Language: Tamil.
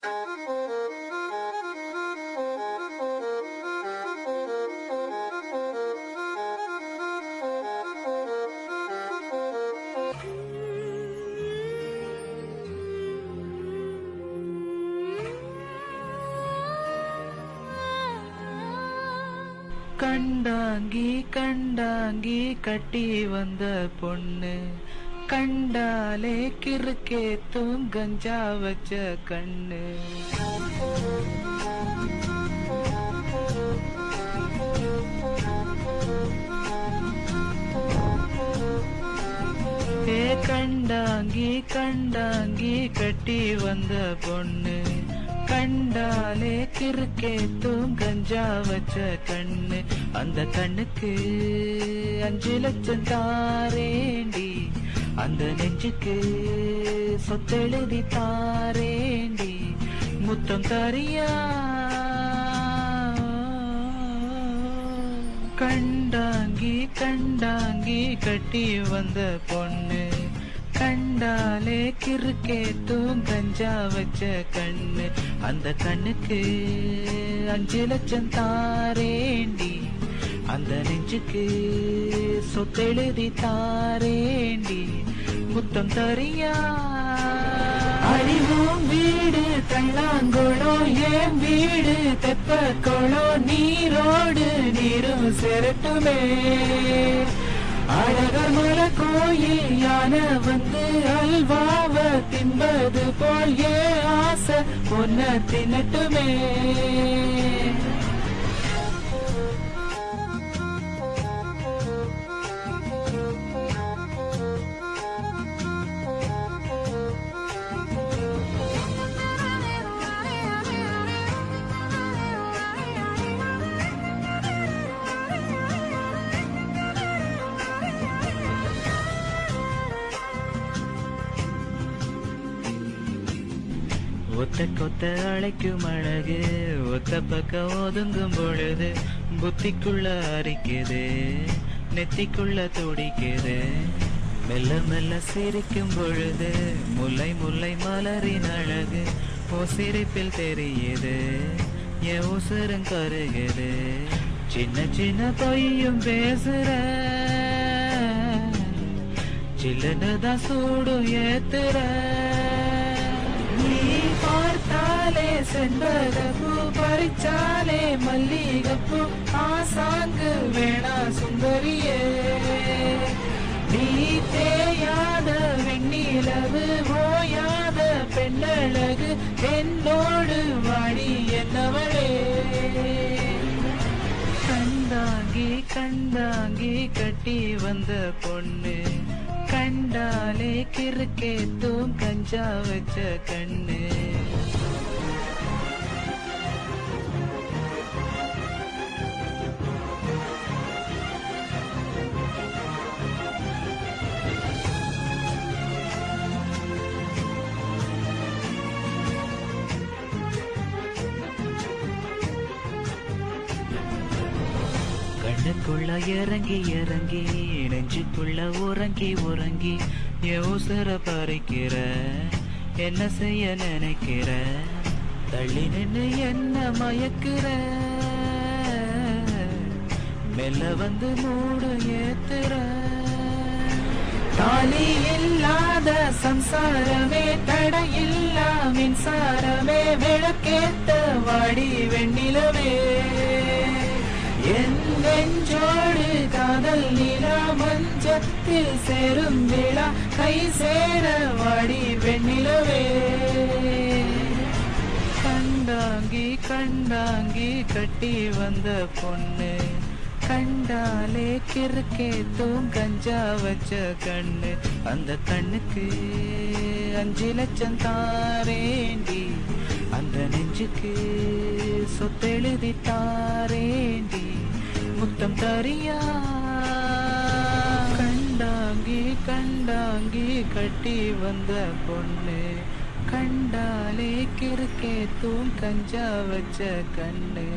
கண்டாங்கி கண்டாங்கி கட்டி வந்த பொண்ணு கண்டாலே கிறுக்கேத்தும் கஞ்சா வச்ச கண்ணு. கண்டாங்கி கண்டாங்கி கட்டி வந்த பொண்ணு கண்டாலே கிறுக்கேத்தும் கஞ்சா வச்ச கண்ணு. அந்த கண்ணுக்கு 5 லட்சம் தாரேண்டி, அந்த நெஞ்சுக்கு சொத்தெழுதி தாரேண்டி, முத்தம் தரியா? கண்டாங்கி கண்டாங்கி கட்டி வந்த பொண்ணு கண்டாலே கிறுக்கேத்தும் கஞ்சா வச்ச கண்ணு. அந்த கண்ணுக்கு 5 லட்சம் தாரேண்டி, அந்த நெஞ்சுக்கு சொத்தெழுதி தாரேண்டி, முத்தம் தரியா? அறிவும் வீடு தள்ளாங்குளம், ஏன் வீடு தெப்பக்குளம், நீரோடு நீரும் செரட்டுமே. அழகர் மலை கோயில் யானை வந்து அல்வாவ தின்பது போல் ஏ ஆசை பொன்ன தின்னட்டுமே. ஒத்த கொத்த அழைக்கும் அழகு ஒத்த பக்கம் ஒதுங்கும் பொழுது புத்திக்குள்ள அரிக்குது, நெத்திக்குள்ள துடிக்குது. மெல்ல மெல்ல சிரிக்கும் பொழுது முல்லை முல்லை மலரின் அழகு ஓ சிரிப்பில் தெரியுது, என் உசுரும் கருகுது. சின்ன சின்ன பொய்யும் பேசுற, சில்லனுதான் சூடும் ஏத்துற. பார்த்தாலே செண்பகப்பூ, பறிச்சாலே மல்லிகைப்பூ, ஆசாங்கு வேணா சுந்தரியே. நீ தேயாத வெண்ணிலவு, ஓயாத பெண்ணழகு, என்னோடு வாடி என்னவளே. கண்டாங்கி கண்டாங்கி கட்டி வந்த பொண்ணு கண்டாலே கிறுக்கேத்தும் கஞ்சா வச்ச கண்ணு. கண்ணுக்குள்ள இறங்கி இறங்கி நெஞ்சுக்குள்ள உறங்கி உறங்கி என் உசுர பறிக்கிற, என்ன செய்ய நினைக்கிற? தள்ளி நின்று என்ன மயக்குற, மெல்ல வந்து மூடு ஏத்துற. தாலி இல்லாத சம்சாரமே, தடையில்லா மின்சாரமே, விளக்கேத்த வாடி வெண்ணிலவே. என் நெஞ்சோடு காதல் நிலா, மஞ்சத்தில் சேரும் விழா, கை சேர வாடி வெண்ணிலவே. கண்டாங்கி கண்டாங்கி கட்டி வந்த பொண்ணு கண்டாலே கிறுக்கேத்தும் கஞ்சா வச்ச கண்ணு. அந்த கண்ணுக்கு 5 லட்சம் தாரேண்டி, அந்த நெஞ்சுக்கு சொத்தெழுதி தாரேண்டி, முத்தம் தரியா? கண்டாங்கி கண்டாங்கி கட்டி வந்த பொண்ணு கண்டாலே கிறுக்கேத்தும் கஞ்சா வச்ச கண்ணு.